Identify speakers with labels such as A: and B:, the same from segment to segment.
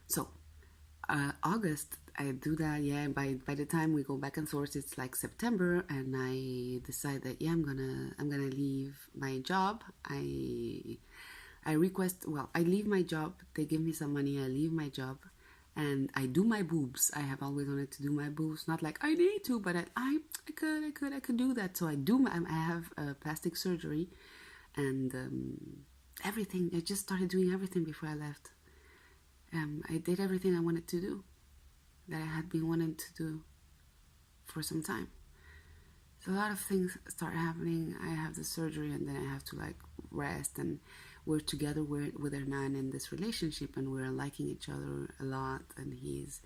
A: So August, I do that. Yeah, by the time we go back and forth, it's like September, and I decide that yeah, I'm gonna leave my job. I request. Well, I leave my job. They give me some money. I leave my job, and I do my boobs. I have always wanted to do my boobs. Not like I need to, but I could do that. So I do. I have plastic surgery, and everything. I just started doing everything before I left. I did everything I wanted to do that I had been wanting to do for some time. So a lot of things start happening. I have the surgery, and then I have to like rest, and we're together with Hernan in this relationship, and we're liking each other a lot, and he's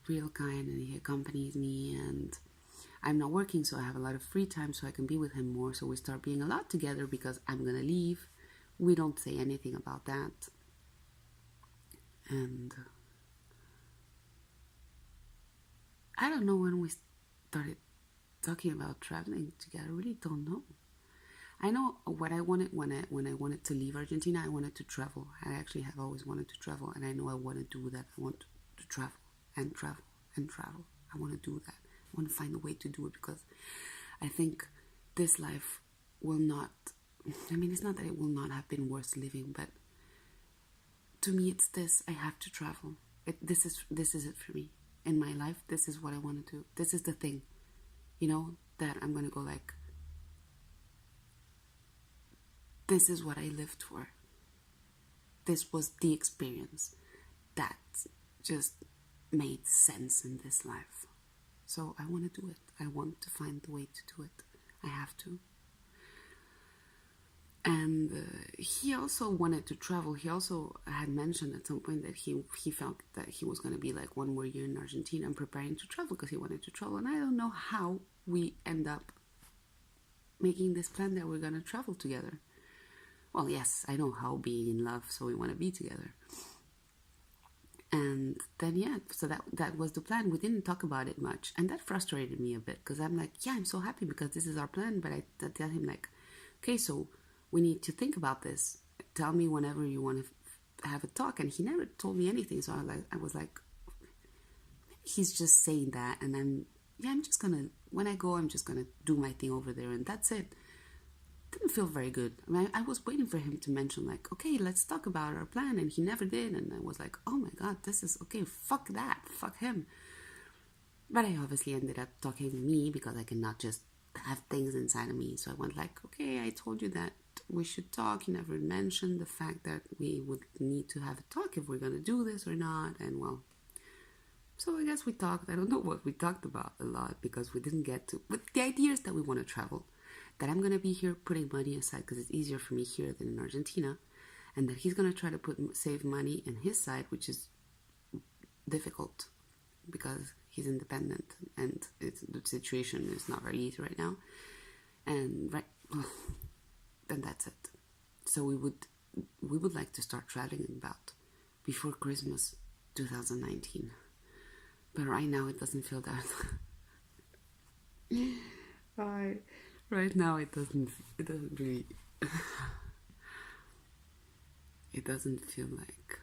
A: real kind, and he accompanies me, and I'm not working, so I have a lot of free time, so I can be with him more. So we start being a lot together because I'm gonna leave. We don't say anything about that, and I don't know when we started talking about traveling together. I really don't know. I know what I wanted when I wanted to leave Argentina. I wanted to travel. I actually have always wanted to travel, and I know I want to do that. I want to travel and travel and travel. I want to do that. I want to find a way to do it because I think this life will not. I mean, it's not that it will not have been worth living, but to me, it's this. I have to travel. This is it for me in my life. This is what I want to do. This is the thing, that I'm gonna go like. This is what I lived for. This was the experience that just made sense in this life. So I want to do it. I want to find the way to do it. I have to. And he also wanted to travel. He also had mentioned at some point that he felt that he was going to be like one more year in Argentina and preparing to travel because he wanted to travel. And I don't know how we end up making this plan that we're going to travel together. Well, yes, I know how, being in love, so we want to be together. And then, yeah, so that was the plan. We didn't talk about it much. And that frustrated me a bit because I'm like, yeah, I'm so happy because this is our plan. But I tell him like, okay, so we need to think about this. Tell me whenever you want to have a talk. And he never told me anything. So I was like, maybe he's just saying that. And I'm just going to, when I go, I'm just going to do my thing over there. And that's it. Didn't feel very good. I mean, I was waiting for him to mention like, okay, let's talk about our plan, and he never did. And I was like, oh my god, this is okay. Fuck that. Fuck him. But I obviously ended up talking to me because I cannot just have things inside of me. So I went like, okay, I told you that we should talk. You never mentioned the fact that we would need to have a talk if we're gonna do this or not. And well, so I guess we talked. I don't know what we talked about a lot because we didn't get to. But the idea is that we want to travel. That I'm going to be here putting money aside because it's easier for me here than in Argentina, and that he's going to try to save money in his side, which is difficult because he's independent and the situation is not very easy right now. And then that's it. So we would like to start traveling about before Christmas 2019, but right now it doesn't feel that. Right now it doesn't really it doesn't feel like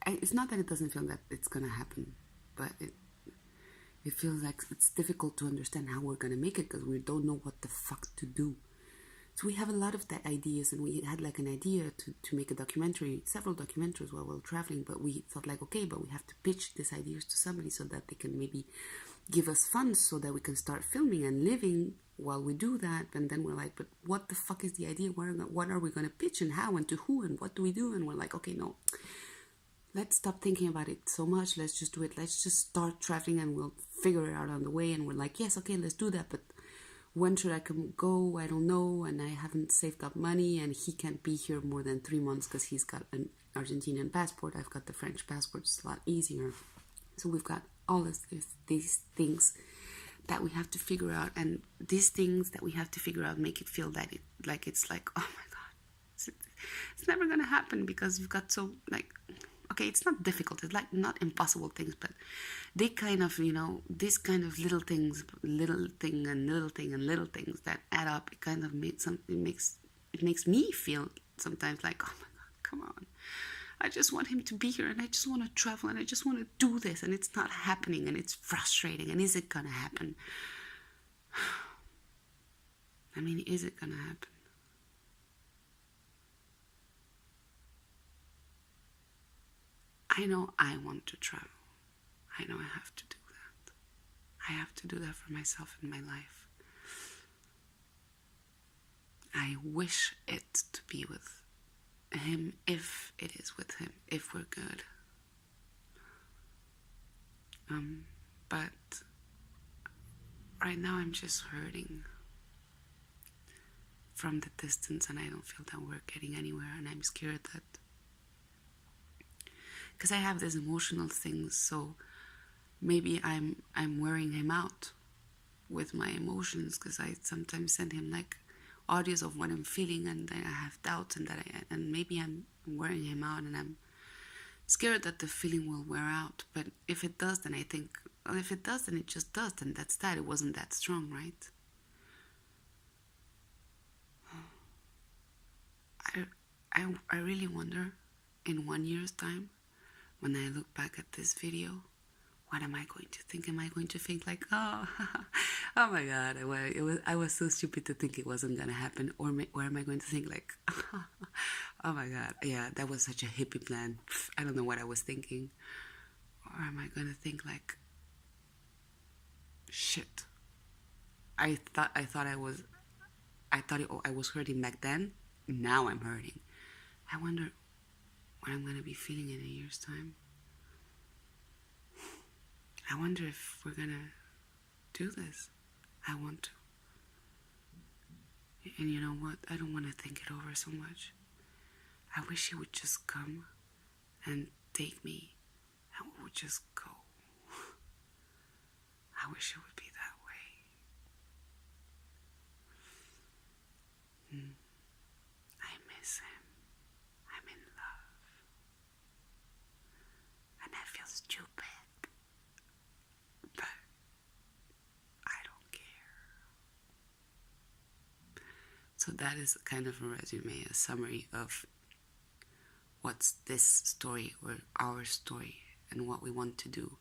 A: it's not that it doesn't feel that it's gonna happen, but it feels like it's difficult to understand how we're gonna make it because we don't know what the fuck to do. So we have a lot of that ideas, and we had like an idea to make a documentary, several documentaries while we're traveling, but we thought like, okay, but we have to pitch these ideas to somebody so that they can maybe give us funds so that we can start filming and living while we do that. And then we're like, but what the fuck is the idea? What are we going to pitch and how and to who and what do we do? And we're like, okay, no, let's stop thinking about it so much. Let's just do it. Let's just start traveling and we'll figure it out on the way. And we're like, yes, okay, let's do that. But when should I go? I don't know. And I haven't saved up money, and he can't be here more than 3 months because he's got an Argentinian passport. I've got the French passport. It's a lot easier. So we've got all of these things that we have to figure out, and these things that we have to figure out make it feel that it's like, oh my god, it's never gonna happen because you've got so like, okay, it's not difficult, it's like not impossible things, but they kind of, this kind of little things, little thing and little thing and little things that add up. It kind of makes me feel sometimes like, oh my god, come on. I just want him to be here, and I just want to travel, and I just want to do this, and it's not happening, and it's frustrating. And is it gonna happen? I mean, is it gonna happen? I know I want to travel. I know I have to do that. I have to do that for myself in my life. I wish it to be with him, if it is with him, if we're good. But right now I'm just hurting from the distance, and I don't feel that we're getting anywhere, and I'm scared that, because I have these emotional things, so maybe I'm wearing him out with my emotions, because I sometimes send him like audios of what I'm feeling, and then I have doubts, and maybe I'm wearing him out, and I'm scared that the feeling will wear out. But if it does, then I think, well, if it does, then it just does, then that's that. It wasn't that strong, right? I really wonder, in 1 year's time, when I look back at this video, what am I going to think? Am I going to think like, oh, oh my God, I was so stupid to think it wasn't going to happen? Or am I going to think like, oh my God, yeah, that was such a hippie plan. I don't know what I was thinking. Or am I going to think like, shit, I thought I was hurting back then. Now I'm hurting. I wonder what I'm going to be feeling in a year's time. I wonder if we're going to do this. I want to. And you know what? I don't want to think it over so much. I wish he would just come and take me, and we would just go. I wish it would be that way. I miss him. I'm in love. And I feel stupid. But I don't care. So that is kind of a resume, a summary of what's this story, or our story, and what we want to do,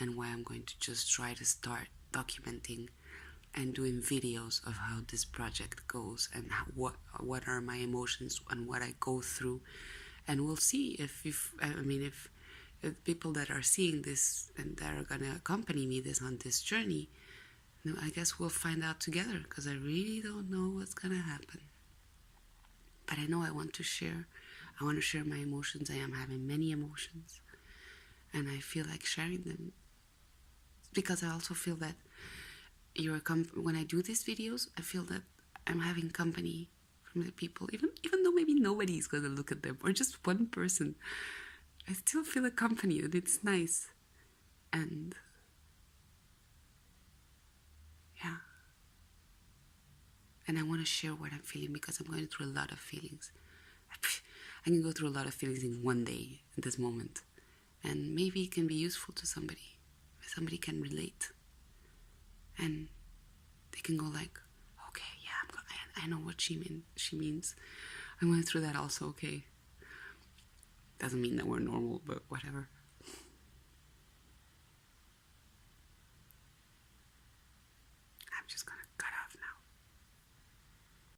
A: and why I'm going to just try to start documenting and doing videos of how this project goes, and what are my emotions and what I go through. And we'll see if people that are seeing this and that are gonna accompany me on this journey, I guess we'll find out together, because I really don't know what's gonna happen. But I know I want to share. I want to share my emotions. I am having many emotions, and I feel like sharing them, because I also feel that when I do these videos, I feel that I'm having company from the people, even though maybe nobody's gonna look at them, or just one person. I still feel accompanied, and it's nice. And yeah, and I want to share what I'm feeling, because I'm going through a lot of feelings. I can go through a lot of feelings in one day, in this moment, and maybe it can be useful to somebody. Somebody can relate, and they can go like, okay, yeah, I know what she means. I'm going through that also. Okay, doesn't mean that we're normal, but whatever.